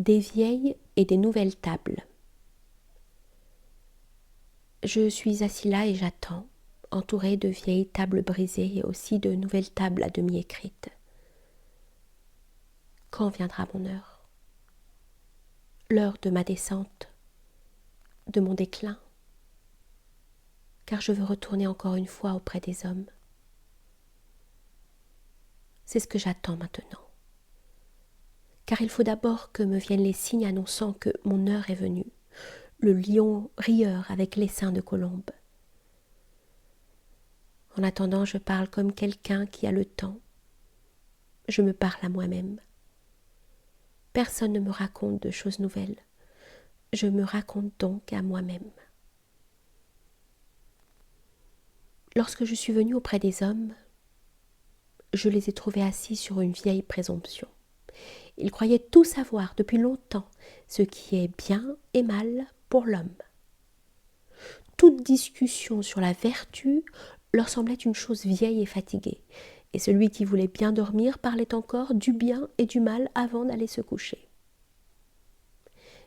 Des vieilles et des nouvelles tables. Je suis assis là et j'attends, entouré de vieilles tables brisées et aussi de nouvelles tables à demi écrites. Quand viendra mon heure? L'heure de ma descente, de mon déclin, car je veux retourner encore une fois auprès des hommes. C'est ce que j'attends maintenant, car il faut d'abord que me viennent les signes annonçant que mon heure est venue, le lion rieur avec l'essaim de colombe. En attendant, je parle comme quelqu'un qui a le temps. Je me parle à moi-même. Personne ne me raconte de choses nouvelles. Je me raconte donc à moi-même. Lorsque je suis venue auprès des hommes, je les ai trouvés assis sur une vieille présomption. Ils croyaient tout savoir depuis longtemps, ce qui est bien et mal pour l'homme. Toute discussion sur la vertu leur semblait une chose vieille et fatiguée, et celui qui voulait bien dormir parlait encore du bien et du mal avant d'aller se coucher.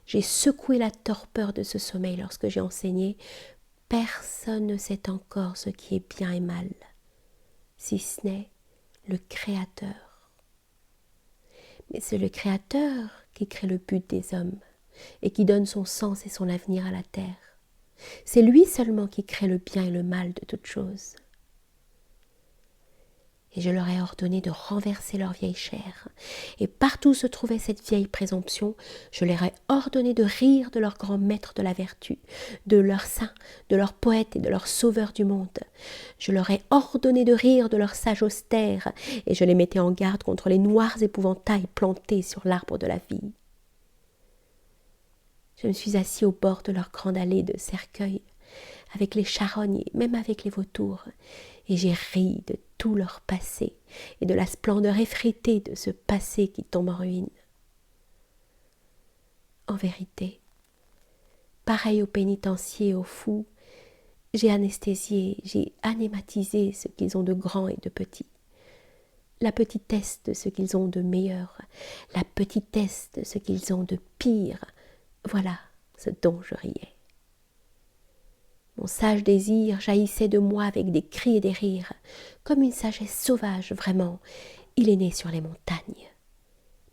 J'ai secoué la torpeur de ce sommeil lorsque j'ai enseigné « Personne ne sait encore ce qui est bien et mal, si ce n'est le Créateur. » Mais c'est le Créateur qui crée le but des hommes et qui donne son sens et son avenir à la terre. C'est lui seulement qui crée le bien et le mal de toutes choses. Et je leur ai ordonné de renverser leur vieille chair. Et partout où se trouvait cette vieille présomption, je leur ai ordonné de rire de leur grand maître de la vertu, de leur saint, de leur poète et de leur sauveur du monde. Je leur ai ordonné de rire de leur sage austère, et je les mettais en garde contre les noirs épouvantails plantés sur l'arbre de la vie. Je me suis assis au bord de leur grande allée de cercueils, avec les charognes et même avec les vautours, et j'ai ri de tout leur passé et de la splendeur effritée de ce passé qui tombe en ruine. En vérité, pareil aux pénitenciers et aux fous, j'ai anesthésié, j'ai anématisé ce qu'ils ont de grand et de petit, la petitesse de ce qu'ils ont de meilleur, la petitesse de ce qu'ils ont de pire, voilà ce dont je riais. Mon sage désir jaillissait de moi avec des cris et des rires, comme une sagesse sauvage vraiment. Il est né sur les montagnes.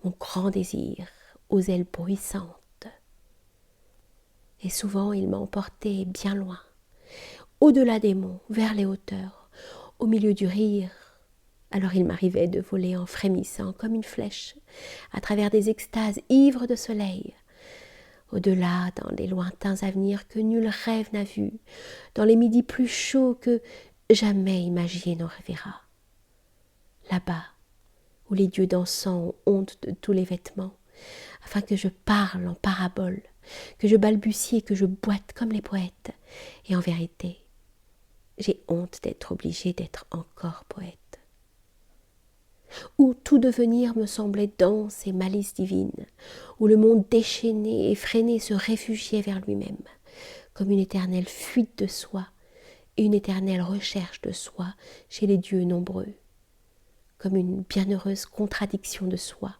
Mon grand désir, aux ailes bruissantes. Et souvent il m'a emporté bien loin, au-delà des monts, vers les hauteurs, au milieu du rire. Alors il m'arrivait de voler en frémissant comme une flèche, à travers des extases ivres de soleil, au-delà, dans les lointains avenirs que nul rêve n'a vus, dans les midis plus chauds que jamais imaginé n'en rêvera. Là-bas, où les dieux dansants ont honte de tous les vêtements, afin que je parle en parabole, que je balbutie et que je boite comme les poètes. Et en vérité, j'ai honte d'être obligée d'être encore poète. Où tout devenir me semblait danse et malice divine, où le monde déchaîné et effréné se réfugiait vers lui-même, comme une éternelle fuite de soi et une éternelle recherche de soi chez les dieux nombreux, comme une bienheureuse contradiction de soi,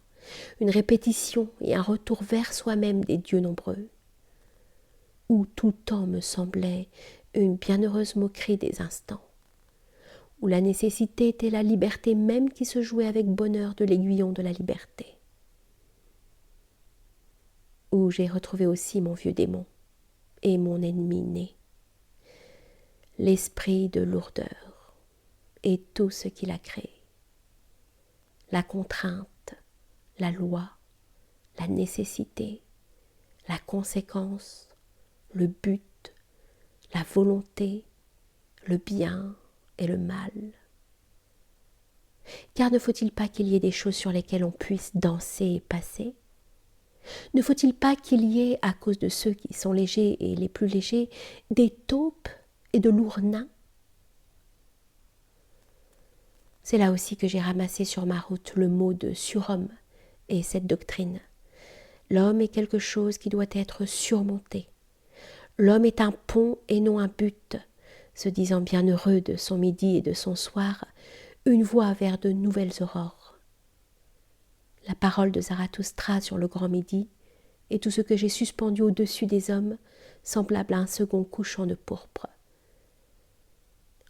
une répétition et un retour vers soi-même des dieux nombreux, où tout temps me semblait une bienheureuse moquerie des instants, où la nécessité était la liberté même qui se jouait avec bonheur de l'aiguillon de la liberté, où j'ai retrouvé aussi mon vieux démon et mon ennemi né, l'esprit de lourdeur et tout ce qu'il a créé, la contrainte, la loi, la nécessité, la conséquence, le but, la volonté, le bien et le mal. Car ne faut-il pas qu'il y ait des choses sur lesquelles on puisse danser et passer? Ne faut-il pas qu'il y ait, à cause de ceux qui sont légers et les plus légers, des taupes et de lourds nains? C'est là aussi que j'ai ramassé sur ma route le mot de surhomme et cette doctrine. L'homme est quelque chose qui doit être surmonté. L'homme est un pont et non un but, se disant bien heureux de son midi et de son soir, une voie vers de nouvelles aurores. La parole de Zarathustra sur le grand midi et tout ce que j'ai suspendu au-dessus des hommes, semblable à un second couchant de pourpre.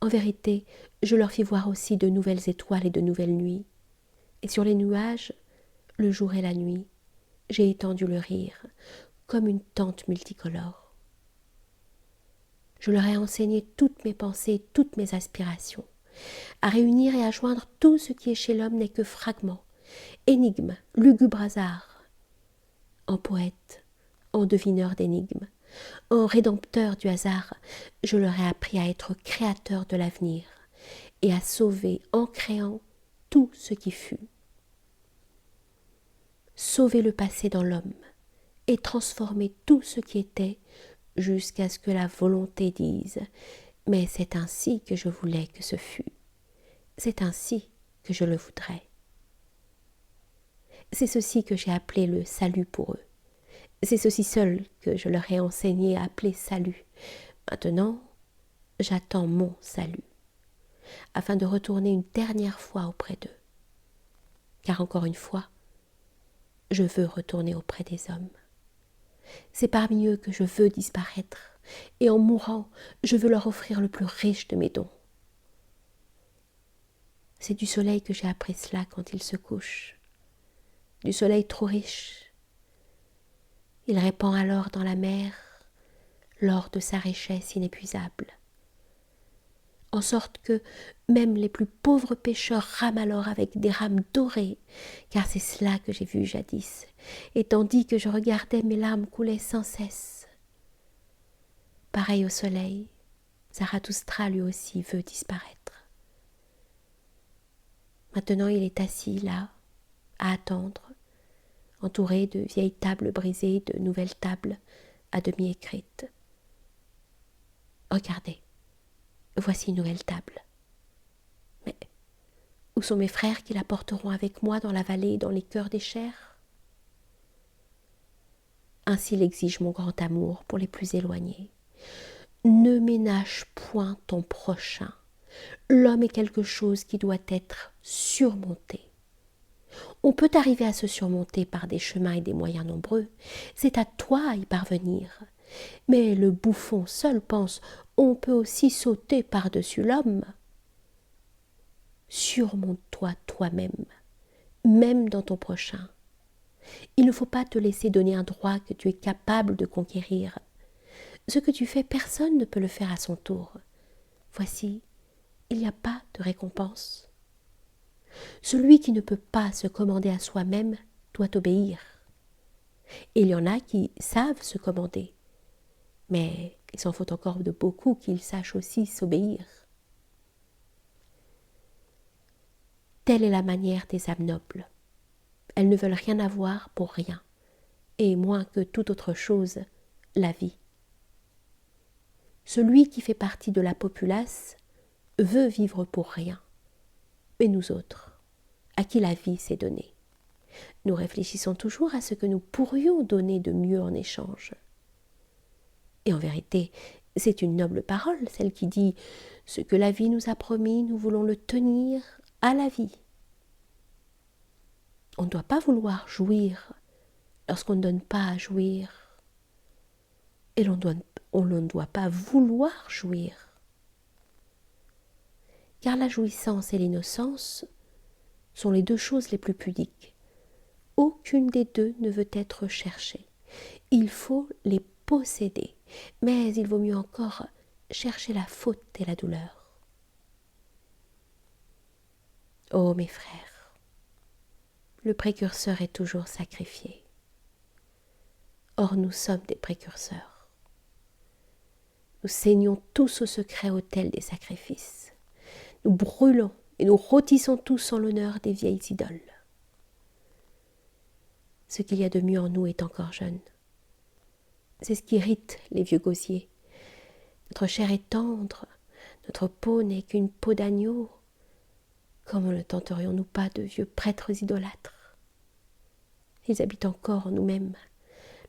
En vérité, je leur fis voir aussi de nouvelles étoiles et de nouvelles nuits, et sur les nuages, le jour et la nuit, j'ai étendu le rire, comme une tente multicolore. Je leur ai enseigné toutes mes pensées, toutes mes aspirations. À réunir et à joindre tout ce qui est chez l'homme n'est que fragments, énigmes, lugubres hasards. En poète, en devineur d'énigmes, en rédempteur du hasard, je leur ai appris à être créateurs de l'avenir et à sauver en créant tout ce qui fut. Sauver le passé dans l'homme et transformer tout ce qui était jusqu'à ce que la volonté dise « Mais c'est ainsi que je voulais que ce fût. C'est ainsi que je le voudrais. » C'est ceci que j'ai appelé le salut pour eux. C'est ceci seul que je leur ai enseigné à appeler salut. Maintenant, j'attends mon salut, afin de retourner une dernière fois auprès d'eux. Car encore une fois, je veux retourner auprès des hommes. C'est parmi eux que je veux disparaître, et en mourant, je veux leur offrir le plus riche de mes dons. C'est du soleil que j'ai appris cela quand il se couche, du soleil trop riche. Il répand alors dans la mer l'or de sa richesse inépuisable, en sorte que même les plus pauvres pêcheurs rament alors avec des rames dorées, car c'est cela que j'ai vu jadis, et tandis que je regardais, mes larmes coulaient sans cesse. Pareil au soleil, Zarathustra lui aussi veut disparaître. Maintenant il est assis là, à attendre, entouré de vieilles tables brisées, de nouvelles tables à demi écrites. Regardez, voici une nouvelle table. Mais où sont mes frères qui la porteront avec moi dans la vallée et dans les cœurs des chers? Ainsi l'exige mon grand amour pour les plus éloignés. Ne ménage point ton prochain. L'homme est quelque chose qui doit être surmonté. On peut arriver à se surmonter par des chemins et des moyens nombreux. C'est à toi à y parvenir. Mais le bouffon seul pense on peut aussi sauter par-dessus l'homme. Surmonte-toi toi-même, même dans ton prochain. Il ne faut pas te laisser donner un droit que tu es capable de conquérir. Ce que tu fais, personne ne peut le faire à son tour. Voici, il n'y a pas de récompense. Celui qui ne peut pas se commander à soi-même doit obéir. Et il y en a qui savent se commander, mais il s'en faut encore de beaucoup qu'ils sachent aussi s'obéir. Telle est la manière des âmes nobles. Elles ne veulent rien avoir pour rien, et moins que toute autre chose, la vie. Celui qui fait partie de la populace veut vivre pour rien, mais nous autres, à qui la vie s'est donnée, nous réfléchissons toujours à ce que nous pourrions donner de mieux en échange. Et en vérité, c'est une noble parole, celle qui dit « Ce que la vie nous a promis, nous voulons le tenir à la vie ». On ne doit pas vouloir jouir lorsqu'on ne donne pas à jouir. Et on ne doit pas vouloir jouir. Car la jouissance et l'innocence sont les deux choses les plus pudiques. Aucune des deux ne veut être cherchée. Il faut les posséder, mais il vaut mieux encore chercher la faute et la douleur. Ô mes frères, le précurseur est toujours sacrifié. Or nous sommes des précurseurs. Nous saignons tous au secret autel des sacrifices. Nous brûlons et nous rôtissons tous en l'honneur des vieilles idoles. Ce qu'il y a de mieux en nous est encore jeune. C'est ce qui irrite les vieux gosiers. Notre chair est tendre, notre peau n'est qu'une peau d'agneau. Comment ne tenterions-nous pas de vieux prêtres idolâtres? Ils habitent encore en nous-mêmes,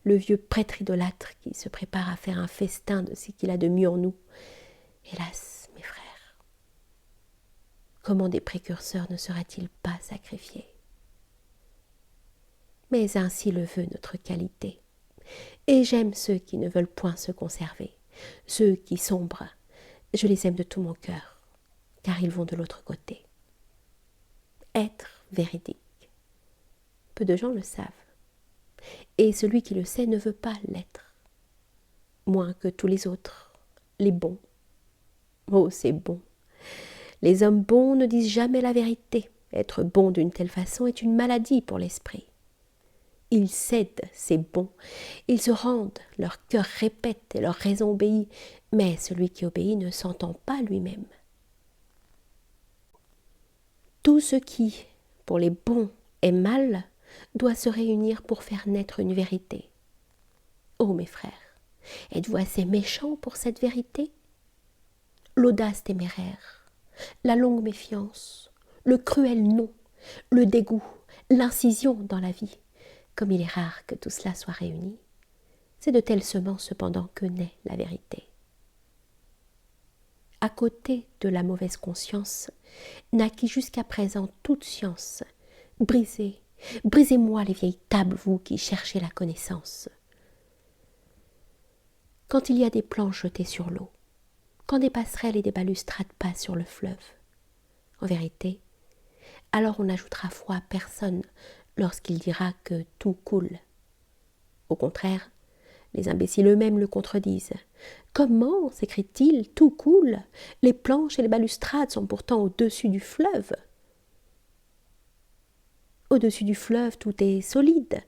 le vieux prêtre idolâtre qui se prépare à faire un festin de ce qu'il a de mieux en nous. Hélas, mes frères, comment des précurseurs ne seraient-ils pas sacrifiés? Mais ainsi le veut notre qualité, et j'aime ceux qui ne veulent point se conserver. Ceux qui sombrent, je les aime de tout mon cœur, car ils vont de l'autre côté. Être véridique. Peu de gens le savent, et celui qui le sait ne veut pas l'être, moins que tous les autres, les bons. Oh, c'est bon. Les hommes bons ne disent jamais la vérité. Être bon d'une telle façon est une maladie pour l'esprit. Ils cèdent, c'est bon. Ils se rendent, leur cœur répète et leur raison obéit, mais celui qui obéit ne s'entend pas lui-même. Tout ce qui, pour les bons, est mal, doit se réunir pour faire naître une vérité. Oh mes frères, êtes-vous assez méchants pour cette vérité? L'audace téméraire, la longue méfiance, le cruel non, le dégoût, l'incision dans la vie, comme il est rare que tout cela soit réuni. C'est de telles semences cependant que naît la vérité. À côté de la mauvaise conscience, naquit jusqu'à présent toute science. Brisez-moi les vieilles tables, vous qui cherchez la connaissance. Quand il y a des planches jetées sur l'eau, quand des passerelles et des balustrades passent sur le fleuve, en vérité, alors on n'ajoutera foi à personne lorsqu'il dira que tout coule. Au contraire, les imbéciles eux-mêmes le contredisent. Comment, s'écrie-t-il, tout coule? Les planches et les balustrades sont pourtant au-dessus du fleuve. Au-dessus du fleuve, tout est solide.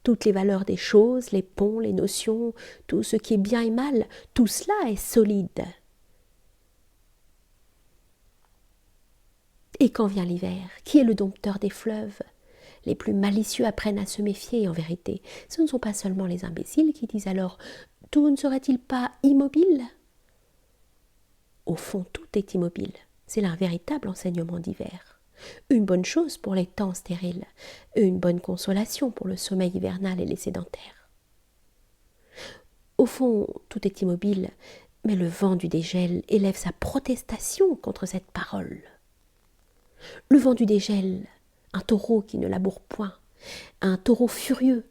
Toutes les valeurs des choses, les ponts, les notions, tout ce qui est bien et mal, tout cela est solide. Et quand vient l'hiver, qui est le dompteur des fleuves? Les plus malicieux apprennent à se méfier, en vérité. Ce ne sont pas seulement les imbéciles qui disent alors « Tout ne serait-il pas immobile ?» Au fond, tout est immobile. C'est là un véritable enseignement d'hiver. Une bonne chose pour les temps stériles, une bonne consolation pour le sommeil hivernal et les sédentaires. Au fond, tout est immobile, mais le vent du dégel élève sa protestation contre cette parole. Le vent du dégel, un taureau qui ne laboure point, un taureau furieux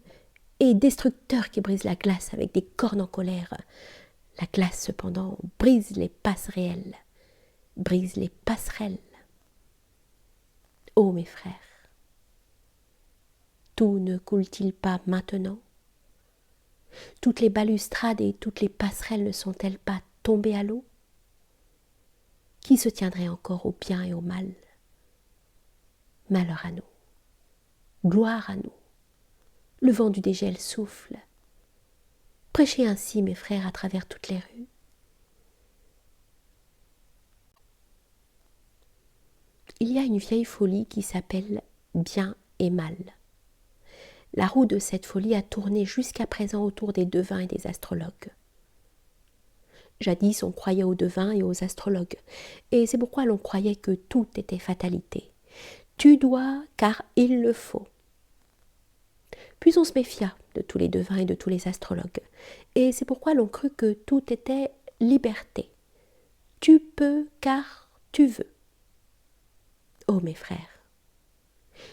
et destructeur qui brise la glace avec des cornes en colère. La glace, cependant, brise les passerelles, brise les passerelles. Ô mes frères, tout ne coule-t-il pas maintenant? Toutes les balustrades et toutes les passerelles ne sont-elles pas tombées à l'eau? Qui se tiendrait encore au bien et au mal? Malheur à nous, gloire à nous. Le vent du dégel souffle. Prêchez ainsi, mes frères, à travers toutes les rues. Il y a une vieille folie qui s'appelle bien et mal. La roue de cette folie a tourné jusqu'à présent autour des devins et des astrologues. Jadis, on croyait aux devins et aux astrologues, et c'est pourquoi l'on croyait que tout était fatalité. Tu dois, car il le faut. Puis on se méfia de tous les devins et de tous les astrologues, et c'est pourquoi l'on crut que tout était liberté. Tu peux, car tu veux. Oh mes frères,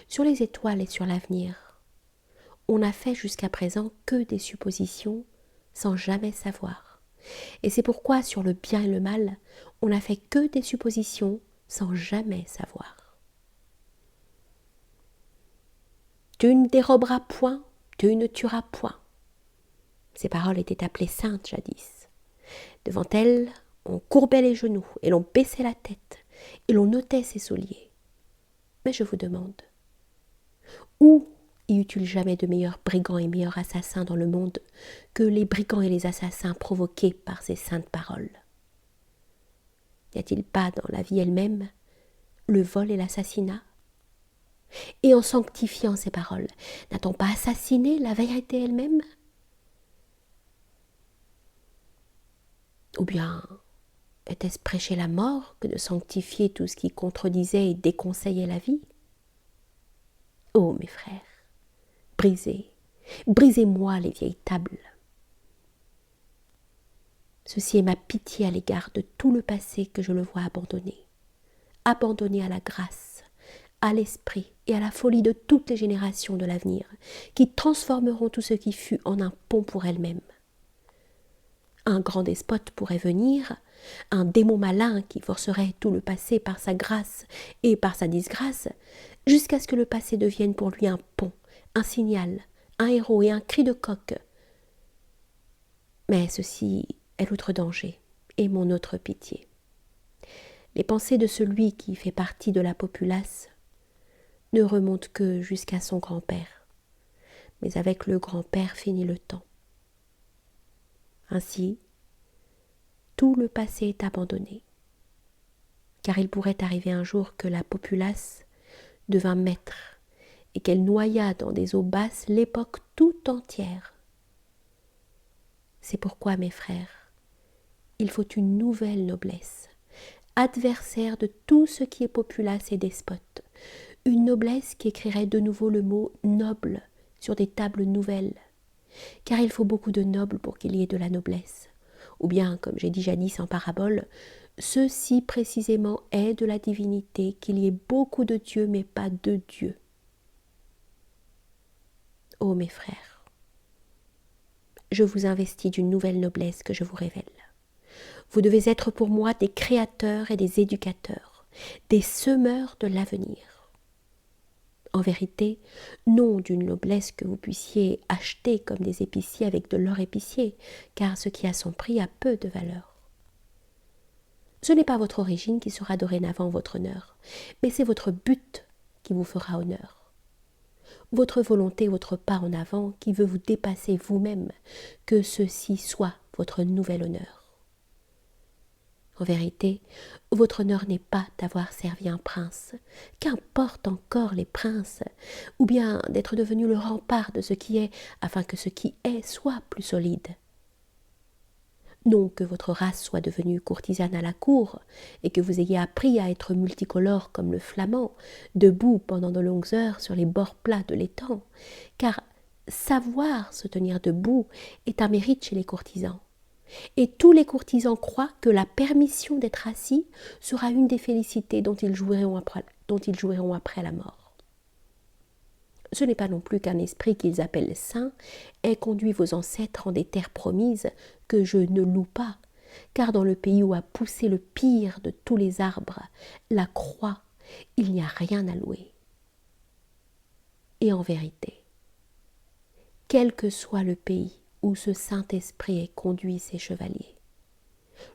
sur les étoiles et sur l'avenir, on n'a fait jusqu'à présent que des suppositions sans jamais savoir. Et c'est pourquoi sur le bien et le mal, on n'a fait que des suppositions sans jamais savoir. Tu ne déroberas point, tu ne tueras point. Ces paroles étaient appelées saintes jadis. Devant elles, on courbait les genoux et l'on baissait la tête et l'on ôtait ses souliers. Mais je vous demande, où y eut-il jamais de meilleurs brigands et meilleurs assassins dans le monde que les brigands et les assassins provoqués par ces saintes paroles? N'y a-t-il pas dans la vie elle-même le vol et l'assassinat? Et en sanctifiant ces paroles, n'a-t-on pas assassiné la vérité elle-même? Ou bien était-ce prêcher la mort que de sanctifier tout ce qui contredisait et déconseillait la vie? Oh mes frères, brisez-moi les vieilles tables. Ceci est ma pitié à l'égard de tout le passé que je le vois abandonné à la grâce, à l'esprit et à la folie de toutes les générations de l'avenir, qui transformeront tout ce qui fut en un pont pour elles-mêmes. Un grand despote pourrait venir, un démon malin qui forcerait tout le passé par sa grâce et par sa disgrâce, jusqu'à ce que le passé devienne pour lui un pont, un signal, un héros et un cri de coq. Mais ceci est l'autre danger et mon autre pitié. Les pensées de celui qui fait partie de la populace ne remontent que jusqu'à son grand-père, mais avec le grand-père finit le temps. Ainsi, tout le passé est abandonné, car il pourrait arriver un jour que la populace devint maître et qu'elle noya dans des eaux basses l'époque tout entière. C'est pourquoi, mes frères, il faut une nouvelle noblesse, adversaire de tout ce qui est populace et despote, une noblesse qui écrirait de nouveau le mot noble sur des tables nouvelles, car il faut beaucoup de nobles pour qu'il y ait de la noblesse. Ou bien, comme j'ai dit jadis en parabole, ceci précisément est de la divinité, qu'il y ait beaucoup de dieux mais pas de Dieu. Ô mes frères, je vous investis d'une nouvelle noblesse que je vous révèle. Vous devez être pour moi des créateurs et des éducateurs, des semeurs de l'avenir. En vérité, non d'une noblesse que vous puissiez acheter comme des épiciers avec de l'or épicier, car ce qui a son prix a peu de valeur. Ce n'est pas votre origine qui sera dorénavant votre honneur, mais c'est votre but qui vous fera honneur. Votre volonté, votre pas en avant qui veut vous dépasser vous-même, que ceci soit votre nouvel honneur. En vérité, votre honneur n'est pas d'avoir servi un prince, qu'importe encore les princes, ou bien d'être devenu le rempart de ce qui est, afin que ce qui est soit plus solide. Non que votre race soit devenue courtisane à la cour, et que vous ayez appris à être multicolore comme le flamand, debout pendant de longues heures sur les bords plats de l'étang, car savoir se tenir debout est un mérite chez les courtisans. Et tous les courtisans croient que la permission d'être assis sera une des félicités dont ils jouiront après la mort. Ce n'est pas non plus qu'un esprit qu'ils appellent saint ait conduit vos ancêtres en des terres promises que je ne loue pas, car dans le pays où a poussé le pire de tous les arbres, la croix, il n'y a rien à louer. Et en vérité, quel que soit le pays où ce Saint-Esprit ait conduit ses chevaliers,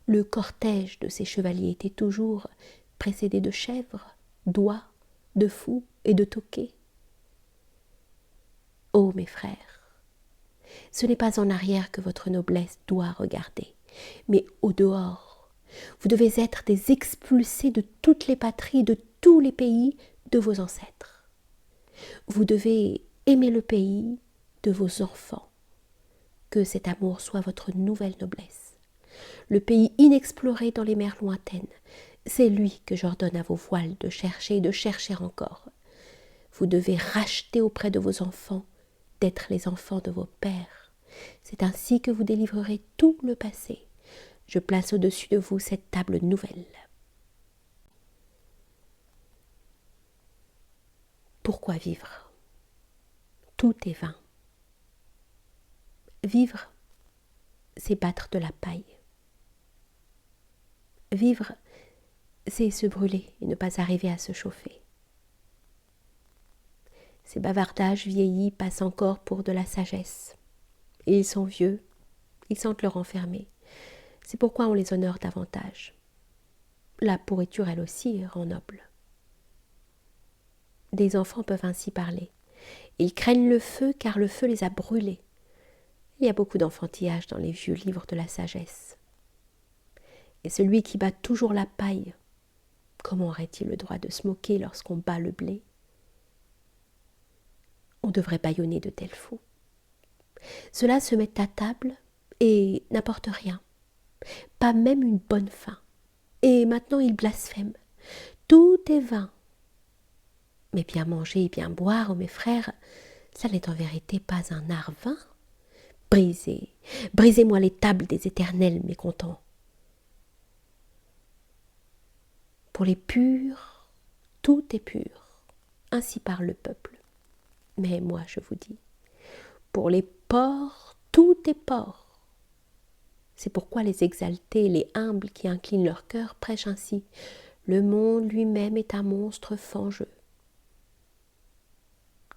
le cortège de ces chevaliers était toujours précédé de chèvres, d'oies, de fous et de toquets. Ô mes frères, ce n'est pas en arrière que votre noblesse doit regarder, mais au dehors. Vous devez être des expulsés de toutes les patries, de tous les pays de vos ancêtres. Vous devez aimer le pays de vos enfants. Que cet amour soit votre nouvelle noblesse. Le pays inexploré dans les mers lointaines, c'est lui que j'ordonne à vos voiles de chercher et de chercher encore. Vous devez racheter auprès de vos enfants d'être les enfants de vos pères. C'est ainsi que vous délivrerez tout le passé. Je place au-dessus de vous cette table nouvelle. Pourquoi vivre? Tout est vain. Vivre, c'est battre de la paille. Vivre, c'est se brûler et ne pas arriver à se chauffer. Ces bavardages vieillis passent encore pour de la sagesse. Et ils sont vieux, ils sentent leur enfermer. C'est pourquoi on les honore davantage. La pourriture, elle aussi, rend noble. Des enfants peuvent ainsi parler. Ils craignent le feu car le feu les a brûlés. Il y a beaucoup d'enfantillage dans les vieux livres de la sagesse. Et celui qui bat toujours la paille, comment aurait-il le droit de se moquer lorsqu'on bat le blé? On devrait bâillonner de tels fous. Ceux-là se mettent à table et n'apportent rien, pas même une bonne faim. Et maintenant ils blasphèment. Tout est vain. Mais bien manger et bien boire, mes frères, ça n'est en vérité pas un art vain. Brisez-moi les tables des éternels mécontents. Pour les purs, tout est pur. ainsi parle le peuple. Mais moi, je vous dis, pour les porcs, tout est porc. C'est pourquoi les exaltés, les humbles qui inclinent leur cœur prêchent ainsi. Le monde lui-même est un monstre fangeux.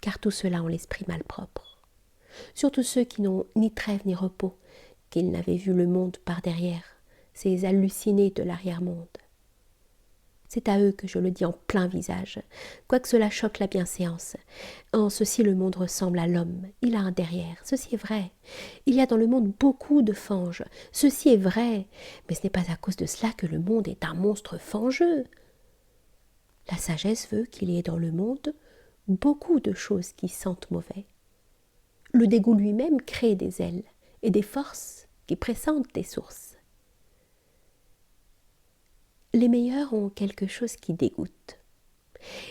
Car tous ceux-là ont l'esprit malpropre. Surtout ceux qui n'ont ni trêve ni repos, qu'ils n'avaient vu le monde par derrière, ces hallucinés de l'arrière-monde. C'est à eux que je le dis en plein visage, quoique cela choque la bienséance. En ceci le monde ressemble à l'homme, il a un derrière, ceci est vrai. Il y a dans le monde beaucoup de fanges, ceci est vrai, mais ce n'est pas à cause de cela que le monde est un monstre fangeux. La sagesse veut qu'il y ait dans le monde beaucoup de choses qui sentent mauvais. Le dégoût lui-même crée des ailes et des forces qui pressentent des sources. Les meilleurs ont quelque chose qui dégoûte,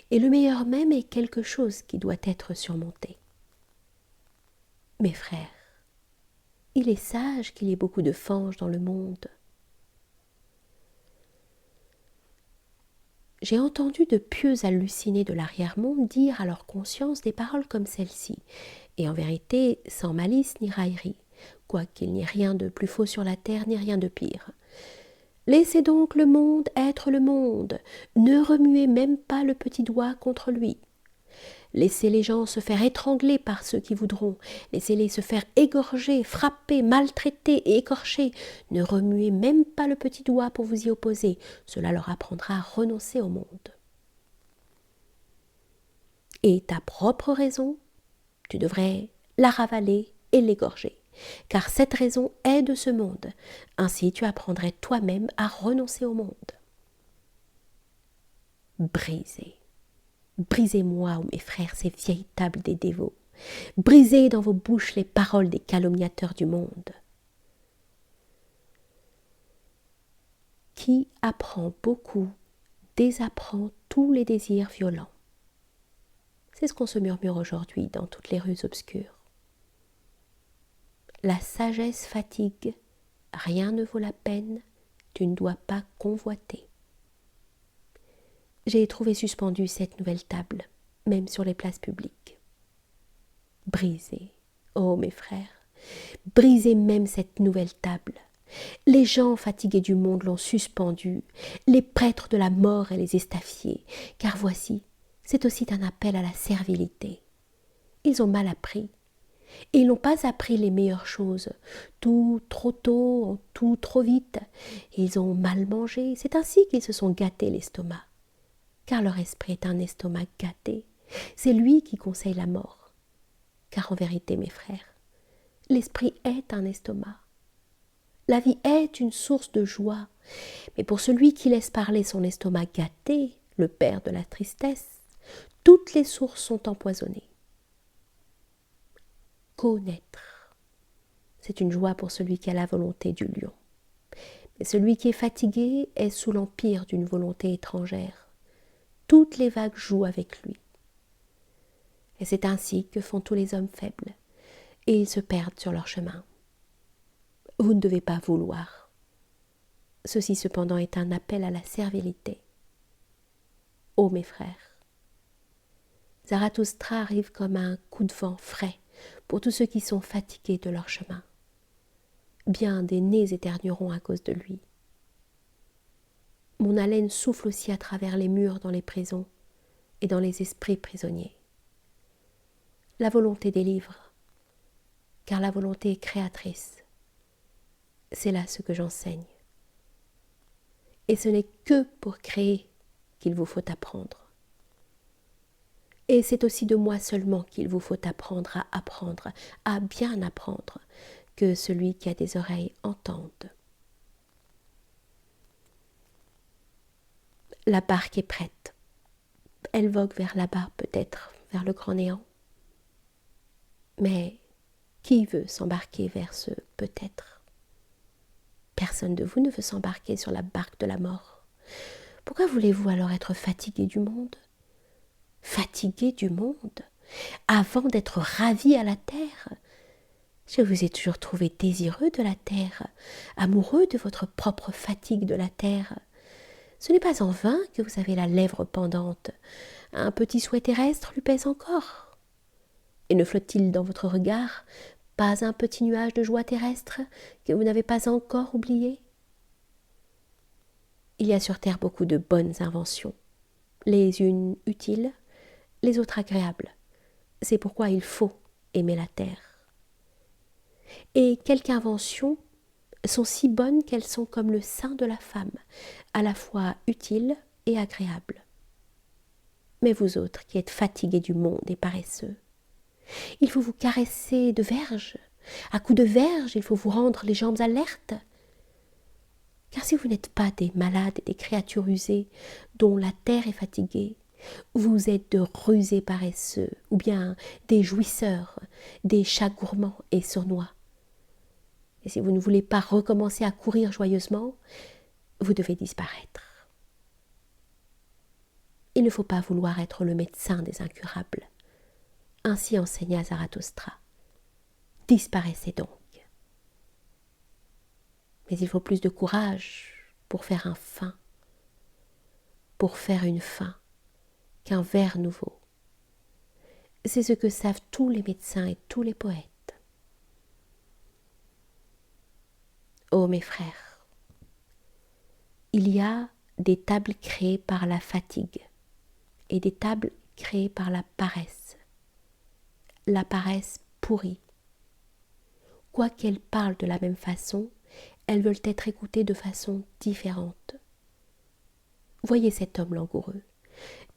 et le meilleur même est quelque chose qui doit être surmonté. Mes frères, il est sage qu'il y ait beaucoup de fanges dans le monde. J'ai entendu de pieux hallucinés de l'arrière-monde dire à leur conscience des paroles comme celle-ci, et en vérité sans malice ni raillerie, quoiqu'il n'y ait rien de plus faux sur la terre ni rien de pire. Laissez donc le monde être le monde, ne remuez même pas le petit doigt contre lui. Laissez les gens se faire étrangler par ceux qui voudront, laissez-les se faire égorger, frapper, maltraiter et écorcher, ne remuez même pas le petit doigt pour vous y opposer, cela leur apprendra à renoncer au monde. Et ta propre raison, tu devrais la ravaler et l'égorger. Car cette raison est de ce monde. Ainsi tu apprendrais toi-même à renoncer au monde. Brisez. Brisez-moi, ô mes frères, ces vieilles tables des dévots. Brisez dans vos bouches les paroles des calomniateurs du monde. Qui apprend beaucoup, désapprend tous les désirs violents. C'est ce qu'on se murmure aujourd'hui dans toutes les rues obscures. La sagesse fatigue, rien ne vaut la peine, tu ne dois pas convoiter. J'ai trouvé suspendue cette nouvelle table, même sur les places publiques. Brisez, ô mes frères, brisez même cette nouvelle table. Les gens fatigués du monde l'ont suspendue, les prêtres de la mort et les estaffiers, car voici, c'est aussi un appel à la servilité. Ils ont mal appris. Et ils n'ont pas appris les meilleures choses, tout trop tôt, tout trop vite. Ils ont mal mangé, c'est ainsi qu'ils se sont gâtés l'estomac. Car leur esprit est un estomac gâté, c'est lui qui conseille la mort. Car en vérité, mes frères, l'esprit est un estomac. La vie est une source de joie, mais pour celui qui laisse parler son estomac gâté, le père de la tristesse, toutes les sources sont empoisonnées. Connaître. C'est une joie pour celui qui a la volonté du lion. Mais celui qui est fatigué est sous l'empire d'une volonté étrangère. Toutes les vagues jouent avec lui. Et c'est ainsi que font tous les hommes faibles, et ils se perdent sur leur chemin. Vous ne devez pas vouloir. Ceci cependant est un appel à la servilité. Ô mes frères, Zarathustra arrive comme un coup de vent frais pour tous ceux qui sont fatigués de leur chemin. Bien des nez éternueront à cause de lui. Mon haleine souffle aussi à travers les murs dans les prisons et dans les esprits prisonniers. La volonté délivre, car la volonté est créatrice. C'est là ce que j'enseigne. Et ce n'est que pour créer qu'il vous faut apprendre. Et c'est aussi de moi seulement qu'il vous faut apprendre, à bien apprendre, que celui qui a des oreilles entende. La barque est prête. Elle vogue vers là-bas, peut-être, vers le grand néant. Mais qui veut s'embarquer vers ce peut-être ? Personne de vous ne veut s'embarquer sur la barque de la mort. Pourquoi voulez-vous alors être fatigué du monde ? Fatigué du monde, avant d'être ravi à la terre. Je vous ai toujours trouvé désireux de la terre, amoureux de votre propre fatigue de la terre. Ce n'est pas en vain que vous avez la lèvre pendante, un petit souhait terrestre lui pèse encore? Et ne flotte-t-il dans votre regard pas un petit nuage de joie terrestre que vous n'avez pas encore oublié? Il y a sur terre beaucoup de bonnes inventions, les unes utiles, les autres agréables. C'est pourquoi il faut aimer la terre. Et quelques inventions sont si bonnes qu'elles sont comme le sein de la femme, à la fois utiles et agréables. Mais vous autres qui êtes fatigués du monde et paresseux, il faut vous caresser de verge. À coups de verge, il faut vous rendre les jambes alertes. Car si vous n'êtes pas des malades et des créatures usées dont la terre est fatiguée, vous êtes de rusés paresseux, ou bien des jouisseurs, des chats gourmands et sournois. Et si vous ne voulez pas recommencer à courir joyeusement, vous devez disparaître. Il ne faut pas vouloir être le médecin des incurables. Ainsi enseigna Zarathustra. Disparaissez donc. Mais il faut plus de courage pour faire un fin, pour faire une fin, qu'un vers nouveau. C'est ce que savent tous les médecins et tous les poètes. Ô mes frères, il y a des tables créées par la fatigue et des tables créées par la paresse pourrie. Quoiqu'elles parlent de la même façon, elles veulent être écoutées de façon différente. Voyez cet homme langoureux.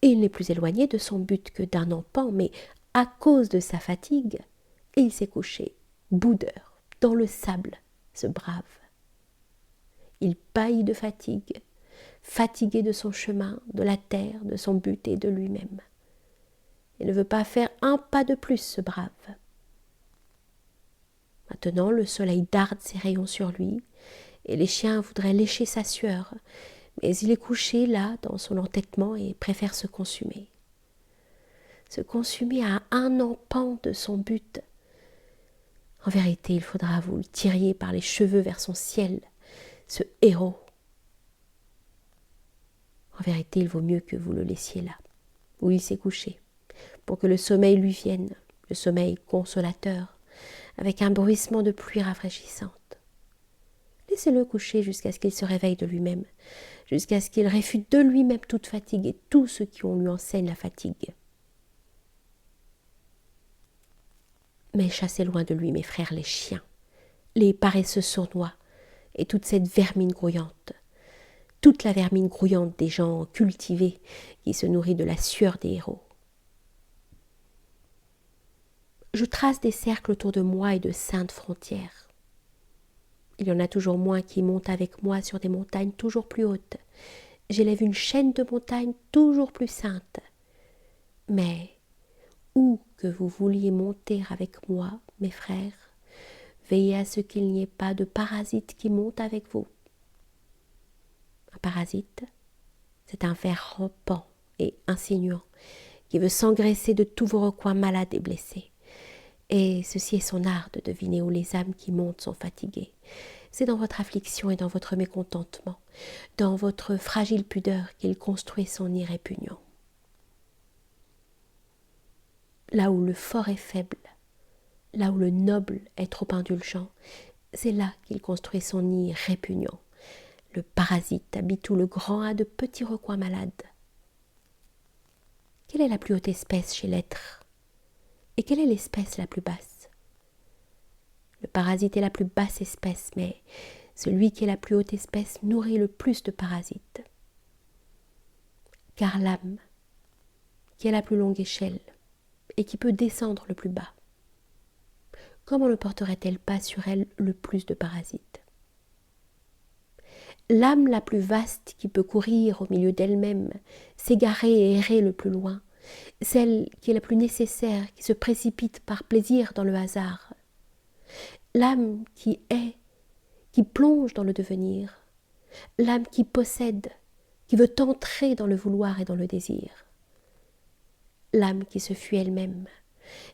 Il n'est plus éloigné de son but que d'un empan, mais à cause de sa fatigue, il s'est couché, boudeur, dans le sable, ce brave. Il pâlit de fatigue, fatigué de son chemin, de la terre, de son but et de lui-même. Il ne veut pas faire un pas de plus, ce brave. Maintenant, le soleil darde ses rayons sur lui, et les chiens voudraient lécher sa sueur, mais il est couché là, dans son entêtement, et préfère se consumer. Se consumer à un empan de son but. En vérité, il faudra vous le tiriez par les cheveux vers son ciel, ce héros. En vérité, il vaut mieux que vous le laissiez là, où il s'est couché, pour que le sommeil lui vienne, le sommeil consolateur, avec un bruissement de pluie rafraîchissante. Laissez-le coucher jusqu'à ce qu'il se réveille de lui-même, jusqu'à ce qu'il réfute de lui-même toute fatigue et tout ce qui on lui enseigne la fatigue. Mais chassez loin de lui, mes frères, les chiens, les paresseux sournois et toute cette vermine grouillante, toute la vermine grouillante des gens cultivés qui se nourrit de la sueur des héros. Je trace des cercles autour de moi et de saintes frontières. Il y en a toujours moins qui montent avec moi sur des montagnes toujours plus hautes. J'élève une chaîne de montagnes toujours plus saintes. Mais où que vous vouliez monter avec moi, mes frères, veillez à ce qu'il n'y ait pas de parasite qui monte avec vous. Un parasite, c'est un ver rampant et insinuant qui veut s'engraisser de tous vos recoins malades et blessés. Et ceci est son art de deviner où les âmes qui montent sont fatiguées. C'est dans votre affliction et dans votre mécontentement, dans votre fragile pudeur qu'il construit son nid répugnant. Là où le fort est faible, là où le noble est trop indulgent, c'est là qu'il construit son nid répugnant. Le parasite habite où le grand a de petits recoins malades. Quelle est la plus haute espèce chez l'être? Et quelle est l'espèce la plus basse? Le parasite est la plus basse espèce, mais celui qui est la plus haute espèce nourrit le plus de parasites. Car l'âme, qui a la plus longue échelle, et qui peut descendre le plus bas, comment ne porterait-elle pas sur elle le plus de parasites? L'âme la plus vaste qui peut courir au milieu d'elle-même, s'égarer et errer le plus loin, celle qui est la plus nécessaire, qui se précipite par plaisir dans le hasard, l'âme qui est, qui plonge dans le devenir, l'âme qui possède, qui veut entrer dans le vouloir et dans le désir, l'âme qui se fuit elle-même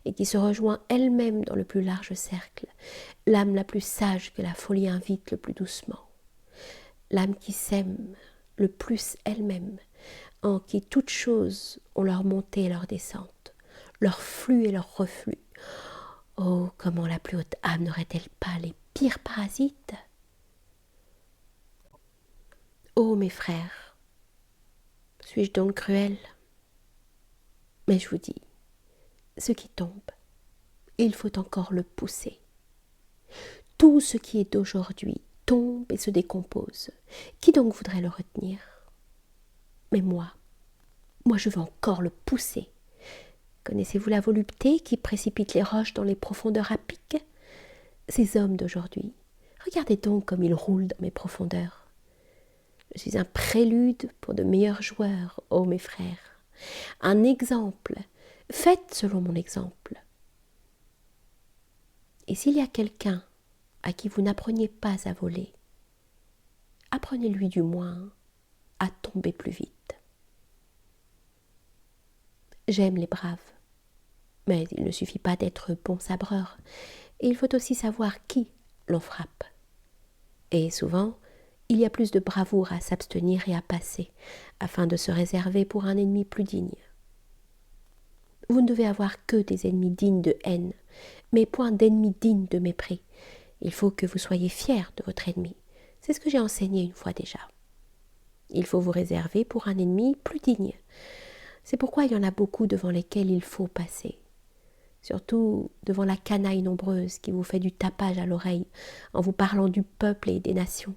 et qui se rejoint elle-même dans le plus large cercle, l'âme la plus sage que la folie invite le plus doucement, l'âme qui s'aime le plus elle-même, en qui toutes choses ont leur montée et leur descente, leur flux et leur reflux. Oh, comment la plus haute âme n'aurait-elle pas les pires parasites? Oh, mes frères, suis-je donc cruel? Mais je vous dis, ce qui tombe, il faut encore le pousser. Tout ce qui est d'aujourd'hui tombe et se décompose. Qui donc voudrait le retenir? Mais moi, je veux encore le pousser. Connaissez-vous la volupté qui précipite les roches dans les profondeurs à pic? Ces hommes d'aujourd'hui, regardez donc comme ils roulent dans mes profondeurs. Je suis un prélude pour de meilleurs joueurs, ô mes frères. Un exemple. Faites selon mon exemple. Et s'il y a quelqu'un à qui vous n'appreniez pas à voler, apprenez-lui du moins à tomber plus vite. J'aime les braves, mais il ne suffit pas d'être bon sabreur, et il faut aussi savoir qui l'on frappe. Et souvent, il y a plus de bravoure à s'abstenir et à passer, afin de se réserver pour un ennemi plus digne. Vous ne devez avoir que des ennemis dignes de haine, mais point d'ennemis dignes de mépris. Il faut que vous soyez fiers de votre ennemi. C'est ce que j'ai enseigné une fois déjà. Il faut vous réserver pour un ennemi plus digne. C'est pourquoi il y en a beaucoup devant lesquels il faut passer. Surtout devant la canaille nombreuse qui vous fait du tapage à l'oreille en vous parlant du peuple et des nations.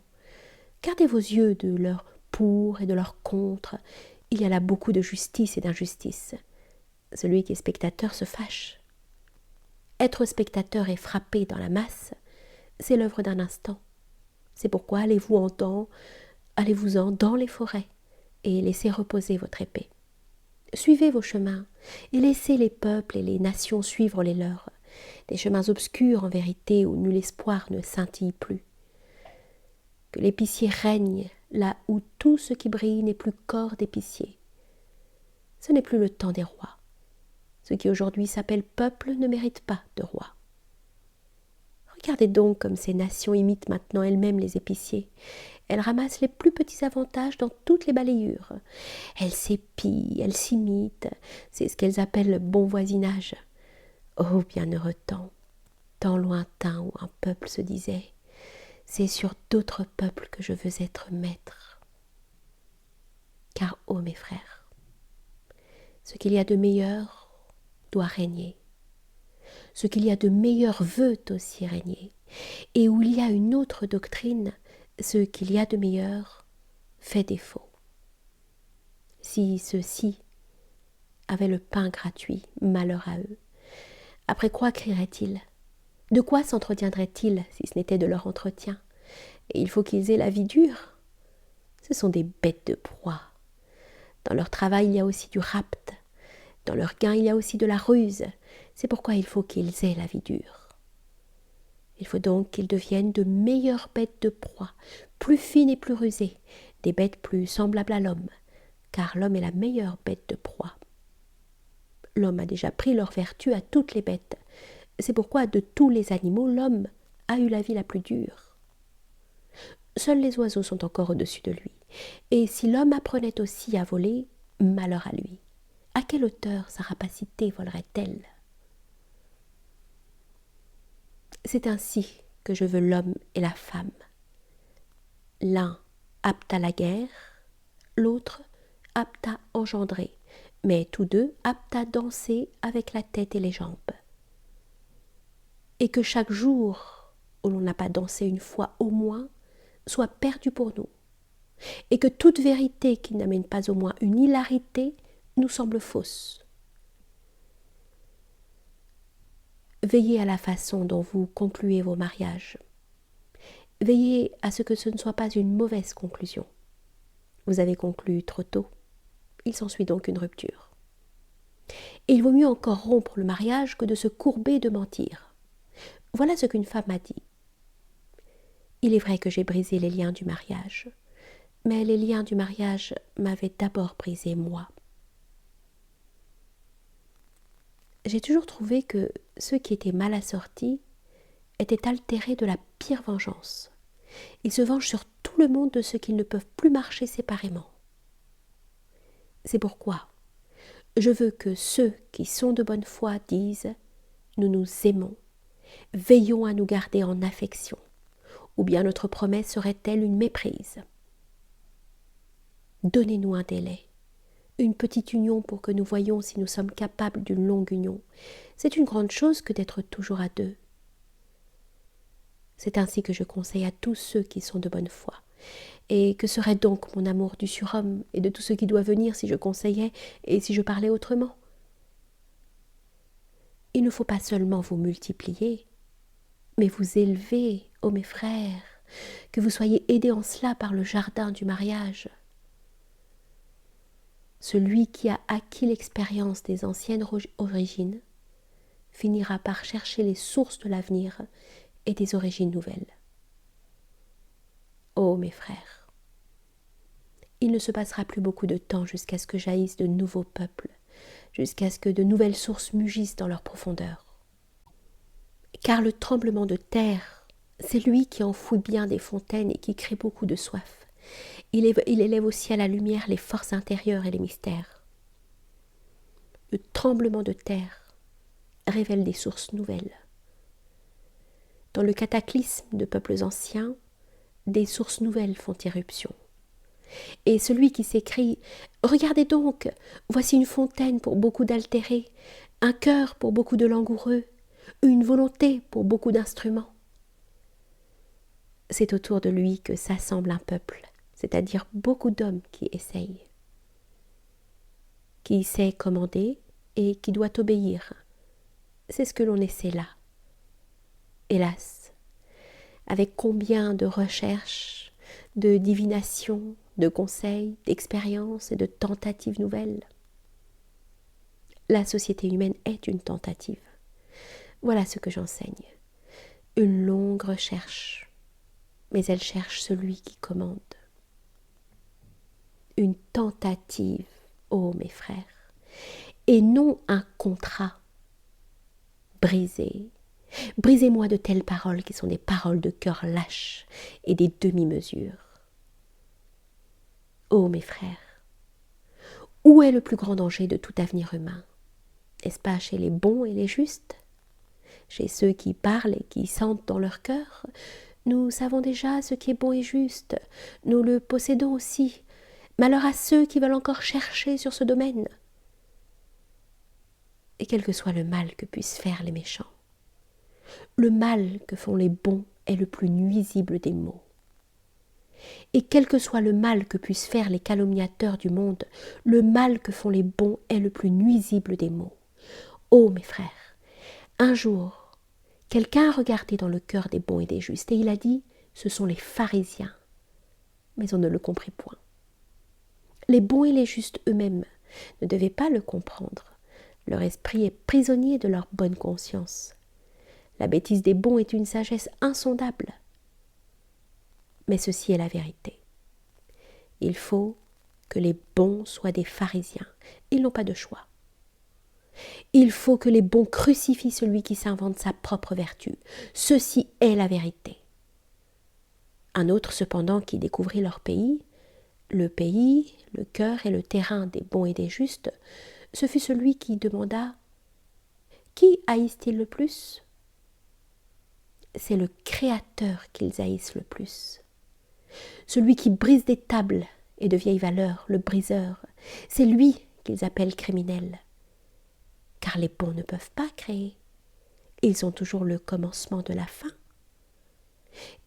Gardez vos yeux de leur pour et de leur contre. Il y a là beaucoup de justice et d'injustice. Celui qui est spectateur se fâche. Être spectateur et frapper dans la masse, c'est l'œuvre d'un instant. C'est pourquoi allez-vous-en dans les forêts et laissez reposer votre épée. Suivez vos chemins et laissez les peuples et les nations suivre les leurs, des chemins obscurs en vérité où nul espoir ne scintille plus. Que l'épicier règne là où tout ce qui brille n'est plus corps d'épicier. Ce n'est plus le temps des rois. Ce qui aujourd'hui s'appelle peuple ne mérite pas de roi. Regardez donc comme ces nations imitent maintenant elles-mêmes les épiciers. Elles ramassent les plus petits avantages dans toutes les balayures. Elles s'épient, elles s'imitent. C'est ce qu'elles appellent le bon voisinage. Oh, bienheureux temps lointain où un peuple se disait « C'est sur d'autres peuples que je veux être maître. » Car, ô mes frères, ce qu'il y a de meilleur doit régner. Ce qu'il y a de meilleur veut aussi régner. Et où il y a une autre doctrine, ce qu'il y a de meilleur fait défaut. Si ceux-ci avaient le pain gratuit, malheur à eux. Après quoi crieraient-ils? De quoi s'entretiendraient-ils si ce n'était de leur entretien? Et il faut qu'ils aient la vie dure. Ce sont des bêtes de proie. Dans leur travail, il y a aussi du rapt. Dans leur gain, il y a aussi de la ruse. C'est pourquoi il faut qu'ils aient la vie dure. Il faut donc qu'ils deviennent de meilleures bêtes de proie, plus fines et plus rusées, des bêtes plus semblables à l'homme, car l'homme est la meilleure bête de proie. L'homme a déjà pris leur vertu à toutes les bêtes. C'est pourquoi de tous les animaux, l'homme a eu la vie la plus dure. Seuls les oiseaux sont encore au-dessus de lui. Et si l'homme apprenait aussi à voler, malheur à lui. À quelle hauteur sa rapacité volerait-elle? C'est ainsi que je veux l'homme et la femme. L'un apte à la guerre, l'autre apte à engendrer, mais tous deux aptes à danser avec la tête et les jambes. Et que chaque jour où l'on n'a pas dansé une fois au moins soit perdu pour nous, et que toute vérité qui n'amène pas au moins une hilarité nous semble fausse. Veillez à la façon dont vous concluez vos mariages. Veillez à ce que ce ne soit pas une mauvaise conclusion. Vous avez conclu trop tôt, il s'ensuit donc une rupture. Et il vaut mieux encore rompre le mariage que de se courber de mentir. Voilà ce qu'une femme m'a dit. Il est vrai que j'ai brisé les liens du mariage, mais les liens du mariage m'avaient d'abord brisé moi. J'ai toujours trouvé que ceux qui étaient mal assortis étaient altérés de la pire vengeance. Ils se vengent sur tout le monde de ceux qui ne peuvent plus marcher séparément. C'est pourquoi je veux que ceux qui sont de bonne foi disent « Nous nous aimons, veillons à nous garder en affection », ou bien notre promesse serait-elle une méprise? Donnez-nous un délai, une petite union pour que nous voyions si nous sommes capables d'une longue union. C'est une grande chose que d'être toujours à deux. C'est ainsi que je conseille à tous ceux qui sont de bonne foi. Et que serait donc mon amour du surhomme et de tout ce qui doit venir si je conseillais et si je parlais autrement? Il ne faut pas seulement vous multiplier, mais vous élever, ô mes frères, que vous soyez aidés en cela par le jardin du mariage. Celui qui a acquis l'expérience des anciennes origines finira par chercher les sources de l'avenir et des origines nouvelles. Ô mes frères, il ne se passera plus beaucoup de temps jusqu'à ce que jaillissent de nouveaux peuples, jusqu'à ce que de nouvelles sources mugissent dans leur profondeur. Car le tremblement de terre, c'est lui qui enfouit bien des fontaines et qui crée beaucoup de soif. Il élève aussi à la lumière les forces intérieures et les mystères. Le tremblement de terre révèle des sources nouvelles. Dans le cataclysme de peuples anciens, des sources nouvelles font irruption. Et celui qui s'écrie « Regardez donc, voici une fontaine pour beaucoup d'altérés, un cœur pour beaucoup de langoureux, une volonté pour beaucoup d'instruments. » C'est autour de lui que s'assemble un peuple, c'est-à-dire beaucoup d'hommes qui essayent, qui sait commander et qui doit obéir. C'est ce que l'on essaie là. Hélas, avec combien de recherches, de divinations, de conseils, d'expériences et de tentatives nouvelles. La société humaine est une tentative. Voilà ce que j'enseigne. Une longue recherche, mais elle cherche celui qui commande. Une tentative, ô mes frères, et non un contrat. Brisez-moi de telles paroles qui sont des paroles de cœur lâches et des demi-mesures. Ô mes frères, où est le plus grand danger de tout avenir humain? N'est-ce pas chez les bons et les justes? Chez ceux qui parlent et qui sentent dans leur cœur? Nous savons déjà ce qui est bon et juste, nous le possédons aussi. Malheur à ceux qui veulent encore chercher sur ce domaine. Et quel que soit le mal que puissent faire les méchants, le mal que font les bons est le plus nuisible des maux. Et quel que soit le mal que puissent faire les calomniateurs du monde, le mal que font les bons est le plus nuisible des maux. Ô mes frères, un jour, quelqu'un a regardé dans le cœur des bons et des justes, et il a dit, ce sont les pharisiens. Mais on ne le comprit point. Les bons et les justes eux-mêmes ne devaient pas le comprendre. Leur esprit est prisonnier de leur bonne conscience. La bêtise des bons est une sagesse insondable. Mais ceci est la vérité. Il faut que les bons soient des pharisiens. Ils n'ont pas de choix. Il faut que les bons crucifient celui qui s'invente sa propre vertu. Ceci est la vérité. Un autre cependant qui découvrit leur pays, le cœur et le terrain des bons et des justes, ce fut celui qui demanda « Qui haïssent-ils le plus ?» C'est le Créateur qu'ils haïssent le plus. Celui qui brise des tables et de vieilles valeurs, le briseur, c'est lui qu'ils appellent criminel. Car les bons ne peuvent pas créer. Ils ont toujours le commencement de la fin.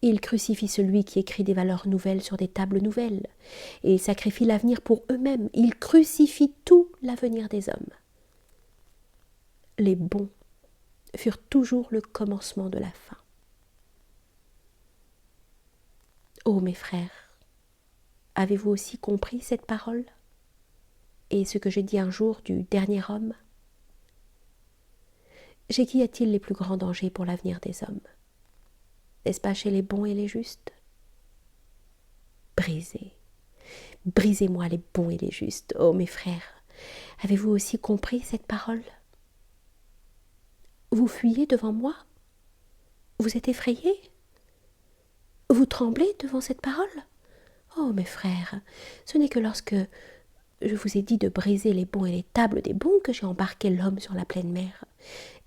Ils crucifient celui qui écrit des valeurs nouvelles sur des tables nouvelles et sacrifient l'avenir pour eux-mêmes. Ils crucifient tout l'avenir des hommes. Les bons furent toujours le commencement de la fin. Ô mes frères, avez-vous aussi compris cette parole et ce que j'ai dit un jour du dernier homme? Chez qui a-t-il les plus grands dangers pour l'avenir des hommes? N'est-ce pas chez les bons et les justes? Brisez-moi les bons et les justes, ô mes frères. Avez-vous aussi compris cette parole? Vous fuyez devant moi? Vous êtes effrayés? Vous tremblez devant cette parole? Oh mes frères, ce n'est que lorsque Je vous ai dit de briser les bonds et les tables des bonds que j'ai embarqué l'homme sur la pleine mer.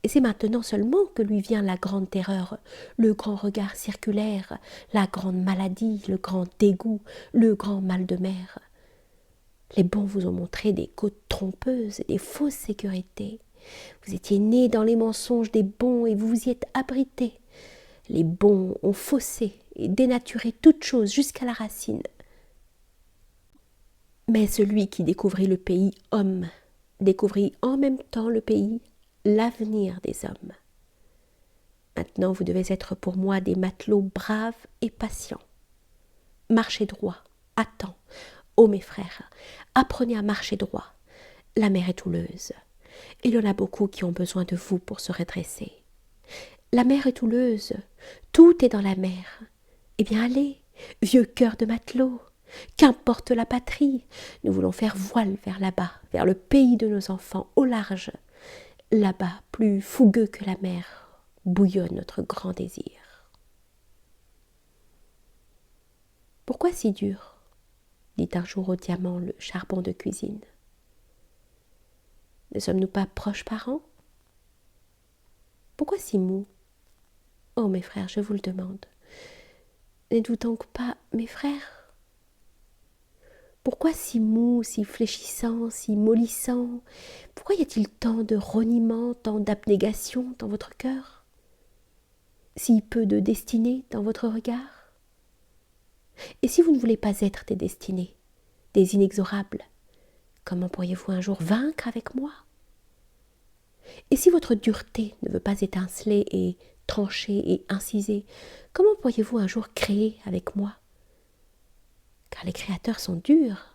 Et c'est maintenant seulement que lui vient la grande terreur, le grand regard circulaire, la grande maladie, le grand dégoût, le grand mal de mer. Les bons vous ont montré des côtes trompeuses et des fausses sécurités. Vous étiez né dans les mensonges des bons et vous vous y êtes abrité. Les bons ont faussé et dénaturé toute chose jusqu'à la racine. Mais celui qui découvrit le pays homme découvrit en même temps le pays, l'avenir des hommes. Maintenant vous devez être pour moi des matelots braves et patients. Marchez droit, à temps. Ô mes frères, apprenez à marcher droit. La mer est houleuse. Il y en a beaucoup qui ont besoin de vous pour se redresser. La mer est houleuse, tout est dans la mer. Eh bien allez, vieux cœur de matelot, qu'importe la patrie, nous voulons faire voile vers là-bas, vers le pays de nos enfants, au large. Là-bas, plus fougueux que la mer, bouillonne notre grand désir. Pourquoi si dur ? Dit un jour au diamant le charbon de cuisine. Ne sommes-nous pas proches parents ? Pourquoi si mou ? Oh mes frères, je vous le demande. N'êtes-vous donc pas mes frères ? Pourquoi si mou, si fléchissant, si mollissant ? Pourquoi y a-t-il tant de reniement, tant d'abnégation dans votre cœur ? Si peu de destinée dans votre regard ? Et si vous ne voulez pas être des destinées, des inexorables, comment pourriez-vous un jour vaincre avec moi ? Et si votre dureté ne veut pas étinceler et trancher et inciser, comment pourriez-vous un jour créer avec moi ? Car les créateurs sont durs,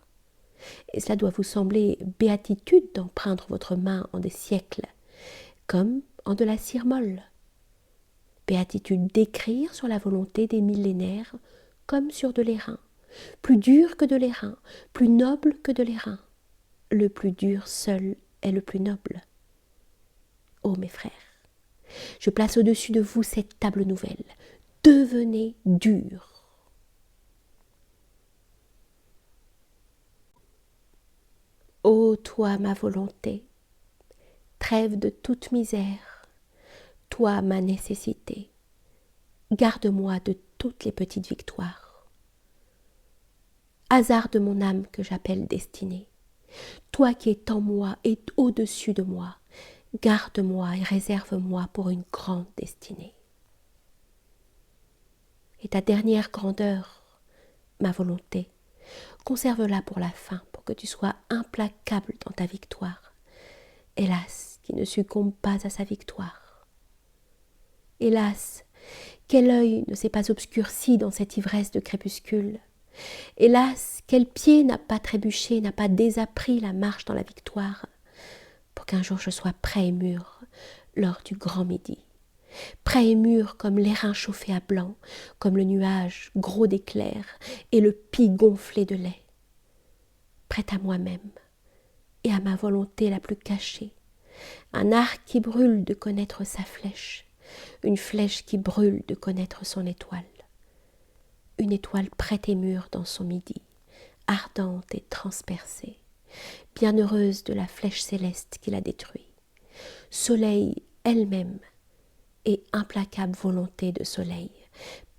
et cela doit vous sembler béatitude d'empreindre votre main en des siècles, comme en de la cire molle. Béatitude d'écrire sur la volonté des millénaires, comme sur de l'airain, plus dur que de l'airain, plus noble que de l'airain. Le plus dur seul est le plus noble. Ô mes frères, je place au-dessus de vous cette table nouvelle. Devenez durs. Ô toi ma volonté, trêve de toute misère, toi ma nécessité, garde-moi de toutes les petites victoires. Hasard de mon âme que j'appelle destinée, toi qui es en moi et au-dessus de moi, garde-moi et réserve-moi pour une grande destinée. Et ta dernière grandeur, ma volonté, conserve-la pour la fin, pour que tu sois implacable dans ta victoire. Hélas, qui ne succombe pas à sa victoire. Hélas, quel œil ne s'est pas obscurci dans cette ivresse de crépuscule. Hélas, quel pied n'a pas trébuché, n'a pas désappris la marche dans la victoire, pour qu'un jour je sois prêt et mûr lors du grand midi. Prêt et mûr comme l'airain chauffé à blanc, comme le nuage gros d'éclairs et le pis gonflé de lait. Prêt à moi-même et à ma volonté la plus cachée, un arc qui brûle de connaître sa flèche, une flèche qui brûle de connaître son étoile, une étoile prête et mûre dans son midi, ardente et transpercée, bienheureuse de la flèche céleste qui la détruit, soleil elle-même et implacable volonté de soleil,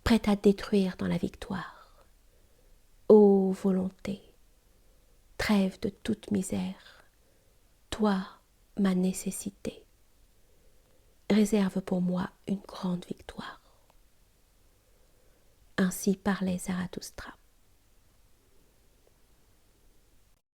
prête à détruire dans la victoire. Ô volonté, trêve de toute misère, toi, ma nécessité, réserve pour moi une grande victoire. Ainsi parlait Zarathustra.